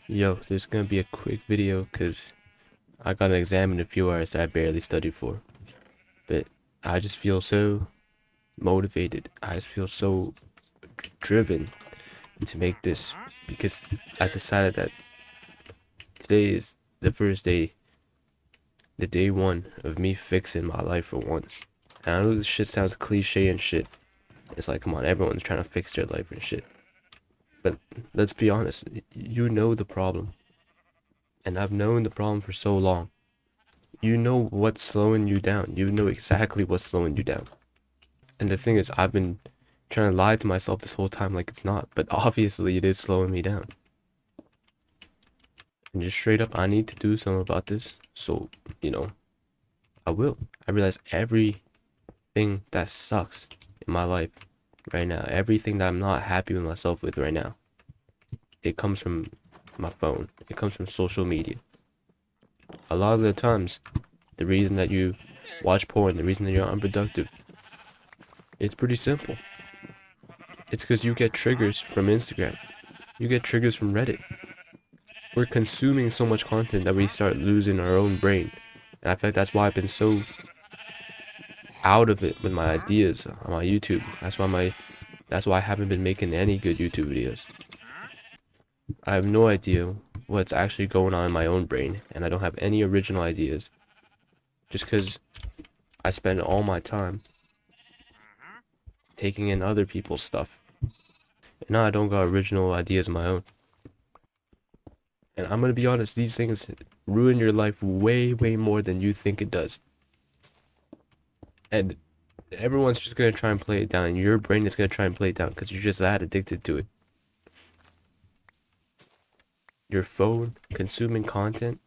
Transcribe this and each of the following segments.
Yo, this is gonna be a quick video because I got an exam in a few hours that I barely studied for. But I just feel so motivated. I just feel so driven to make this because I decided that today is the first day, the day one of me fixing my life for once. And I know this shit sounds cliche and shit. It's like, come on, everyone's trying to fix their life and shit. But let's be honest, you know the problem. And I've known the problem for so long. You know what's slowing you down. You know exactly what's slowing you down. And the thing is, I've been trying to lie to myself this whole time like it's not, but obviously it is slowing me down. And just straight up, I need to do something about this. So, I will. I realize everything that sucks in my life right now, everything that I'm not happy with myself with right now, it comes from my phone. It comes from social media. A lot of the times, the reason that you watch porn, the reason that you're unproductive, it's pretty simple. It's because you get triggers from Instagram. You get triggers from Reddit. We're consuming so much content that we start losing our own brain. And I feel like that's why I've been so out of it with my ideas on my YouTube. That's why I haven't been making any good YouTube videos. I have no idea what's actually going on in my own brain, and I don't have any original ideas. Just because I spend all my time taking in other people's stuff. And now I don't got original ideas of my own. And I'm gonna be honest, these things ruin your life way, way more than you think it does. And everyone's just gonna try and play it down. Your brain is gonna try and play it down because you're just that addicted to it. Your phone, consuming content,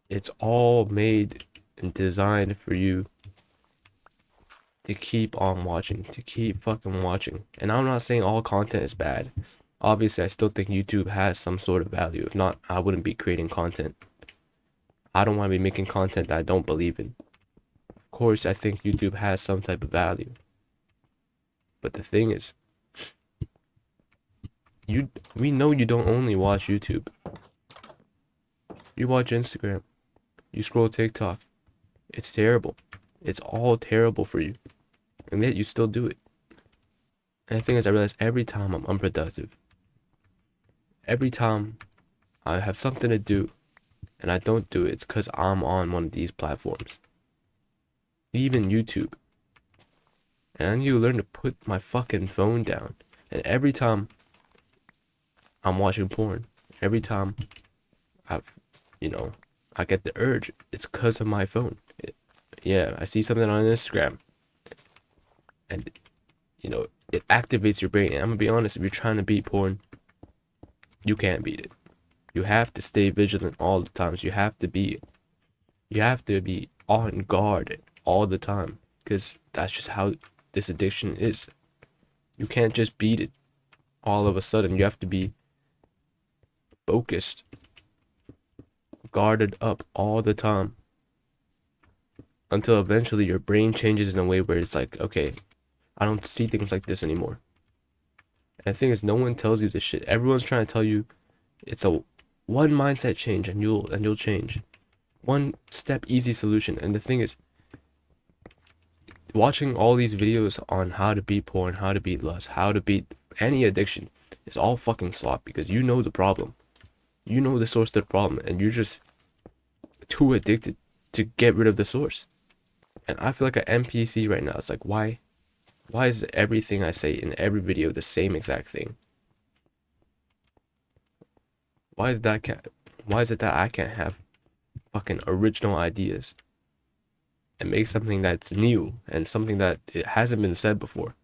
it's all made and designed for you to keep on watching, to keep fucking watching. And I'm not saying all content is bad. Obviously, I still think YouTube has some sort of value. If not, I wouldn't be creating content. I don't want to be making content that I don't believe in. Of course, I think YouTube has some type of value. But the thing is, we know you don't only watch YouTube. You watch Instagram. You scroll TikTok. It's terrible. It's all terrible for you. And yet you still do it. And the thing is, I realize every time I'm unproductive, every time I have something to do and I don't do it, it's because I'm on one of these platforms. Even YouTube. And I need to learn to put my fucking phone down. And every time I'm watching porn, every time I've, I get the urge, it's because of my phone. Yeah, I see something on Instagram. And, it activates your brain. And I'm gonna be honest, if you're trying to beat porn, you can't beat it. You have to stay vigilant all the times. You have to be on guard all the time. Because that's just how this addiction is. You can't just beat it all of a sudden. You have to be focused, guarded up all the time. Until eventually your brain changes in a way where it's like, okay, I don't see things like this anymore. And the thing is, no one tells you this shit. Everyone's trying to tell you it's a one mindset change and you'll change. One step easy solution. And the thing is, watching all these videos on how to beat porn, how to beat lust, how to beat any addiction is all fucking slop because you know the problem. You know the source of the problem and you're just too addicted to get rid of the source. And I feel like an NPC right now. It's like, why is everything I say in every video the same exact thing? Why is it that I can't have fucking original ideas and make something that's new and something that it hasn't been said before?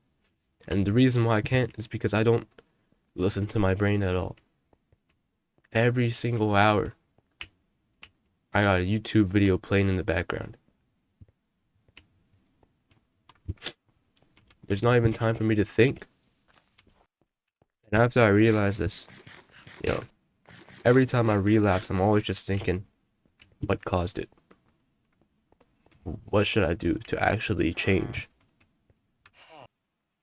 And the reason why I can't is because I don't listen to my brain at all. Every single hour, I got a YouTube video playing in the background. There's not even time for me to think. And after I realize this, every time I relapse, I'm always just thinking, what caused it? What should I do to actually change?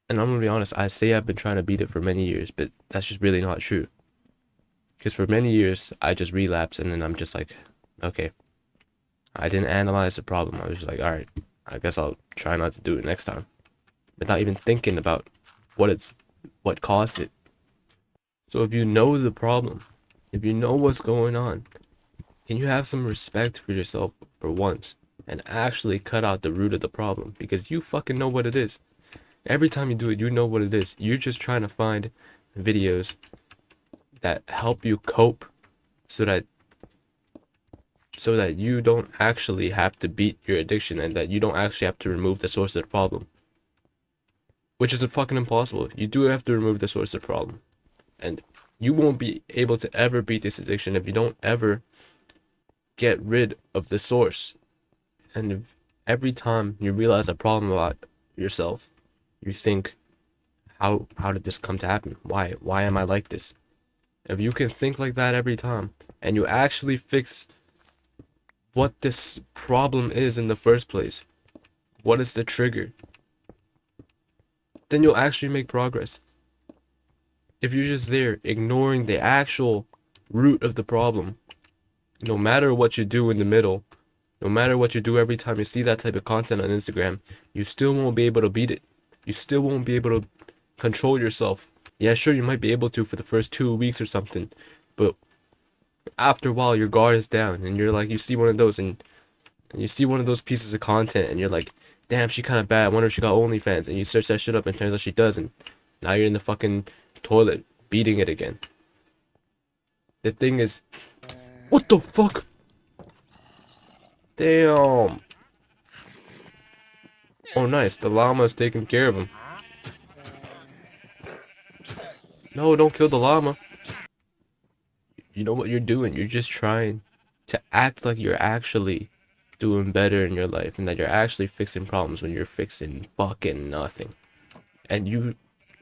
And I'm gonna be honest, I say I've been trying to beat it for many years, but that's just really not true. Because for many years, I just relapse and then I'm just like, okay, I didn't analyze the problem. I was just like, all right, I guess I'll try not to do it next time. But not even thinking about what caused it. So if you know the problem, if you know what's going on, can you have some respect for yourself for once and actually cut out the root of the problem? Because you fucking know what it is. Every time you do it, you know what it is. You're just trying to find videos that help you cope so that you don't actually have to beat your addiction and that you don't actually have to remove the source of the problem. Which is fucking impossible. You do have to remove the source of the problem. And you won't be able to ever beat this addiction if you don't ever get rid of the source. And if every time you realize a problem about yourself, you think, how did this come to happen? Why am I like this? If you can think like that every time and you actually fix what this problem is in the first place, what is the trigger, then you'll actually make progress. If you're just there ignoring the actual root of the problem, no matter what you do in the middle, no matter what you do every time you see that type of content on Instagram, you still won't be able to beat it. You still won't be able to control yourself. Yeah, sure, you might be able to for the first 2 weeks or something, but after a while, your guard is down, and you're like, you see one of those, and you see one of those pieces of content, and you're like, damn, she kind of bad. I wonder if she got OnlyFans, and you search that shit up, and turns out she doesn't. Now you're in the fucking toilet beating it again. The thing is, what the fuck? Damn. Oh, nice. The llama's taking care of him. No, don't kill the llama. You know what you're doing? You're just trying to act like you're actually doing better in your life and that you're actually fixing problems when you're fixing fucking nothing. And you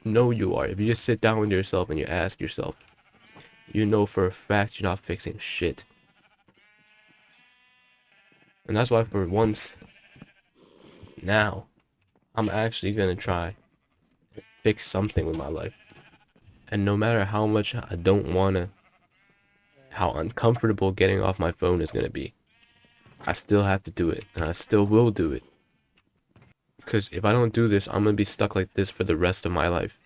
know you are. If you just sit down with yourself and you ask yourself, you know for a fact you're not fixing shit. And that's why for once, now, I'm actually gonna try to fix something with my life. And no matter how much I don't wanna, how uncomfortable getting off my phone is gonna be, I still have to do it. And I still will do it. Because if I don't do this, I'm gonna be stuck like this for the rest of my life.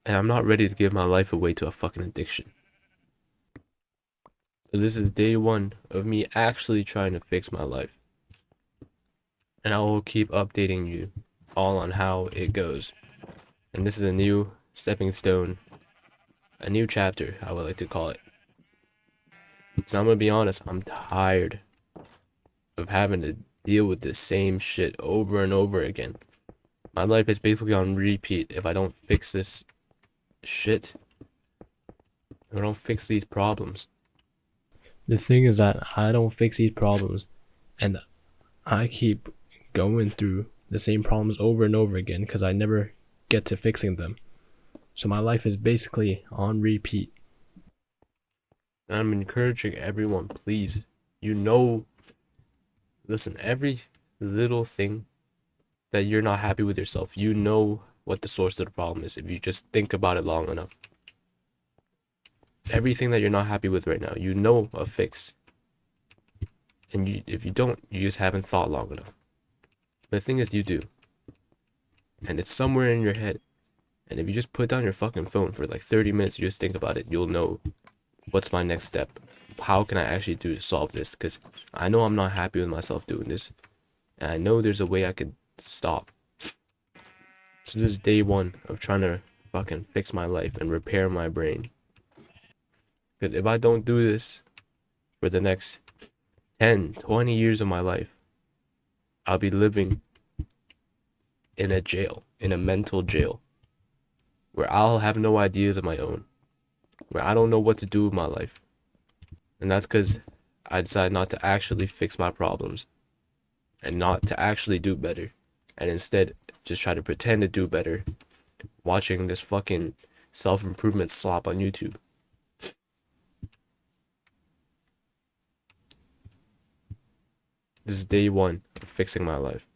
And I'm not ready to give my life away to a fucking addiction. So this is day one of me actually trying to fix my life. And I will keep updating you all on how it goes. And this is a new stepping stone, a new chapter, I would like to call it. So I'm gonna be honest, I'm tired of having to deal with the same shit over and over again. My life is basically on repeat if I don't fix this shit. If I don't fix these problems. The thing is that I don't fix these problems, and I keep going through the same problems over and over again because I never get to fixing them. So my life is basically on repeat. And I'm encouraging everyone, please, listen, every little thing that you're not happy with yourself, you know what the source of the problem is if you just think about it long enough. Everything that you're not happy with right now, you know a fix. And if you don't, you just haven't thought long enough. But the thing is, you do. And it's somewhere in your head. And if you just put down your fucking phone for like 30 minutes, you just think about it, you'll know what's my next step. How can I actually do to solve this? Because I know I'm not happy with myself doing this. And I know there's a way I could stop. So this is day one of trying to fucking fix my life and repair my brain. Because if I don't do this for the next 10, 20 years of my life, I'll be living in a jail, in a mental jail, where I'll have no ideas of my own, where I don't know what to do with my life. And that's because I decided not to actually fix my problems and not to actually do better, and instead just try to pretend to do better, watching this fucking self-improvement slop on YouTube. This is day one of fixing my life.